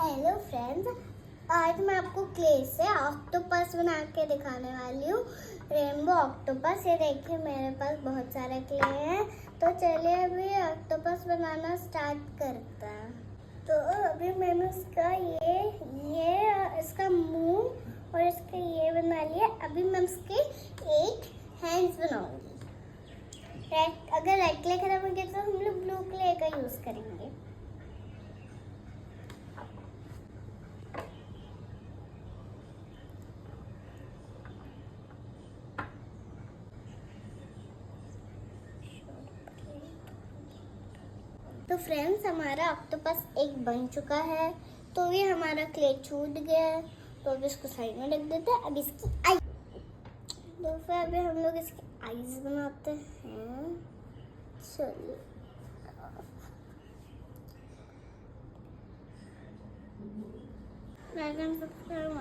Hello friends, आज मैं आपको क्ले से ऑक्टोपस बना के दिखाने वाली हूँ। Rainbow octopus. ये देखिए मेरे पास बहुत सारे क्ले हैं। तो चलिए अभी ऑक्टोपस बनाना स्टार्ट करते हैं। तो अभी मैंने इसका मुंह और इसका ये बना लिया। अभी मैं इसके एक हैंड्स बनाऊंगी। अगर रेड क्ले खराब हो गया तो हम लोग ब्लू क्ले का यूज करेंगे। तो फ्रेंड्स, हमारा ऑक्टोपस एक बन चुका है। तो ये हमारा क्ले छूट गया है, तो अब इसको साइड में रख देते हैं। अब इसकी आई, तो फिर अभी हम लोग इसकी आईज बनाते हैं। चलिए ड्रैगन सब्सक्राइब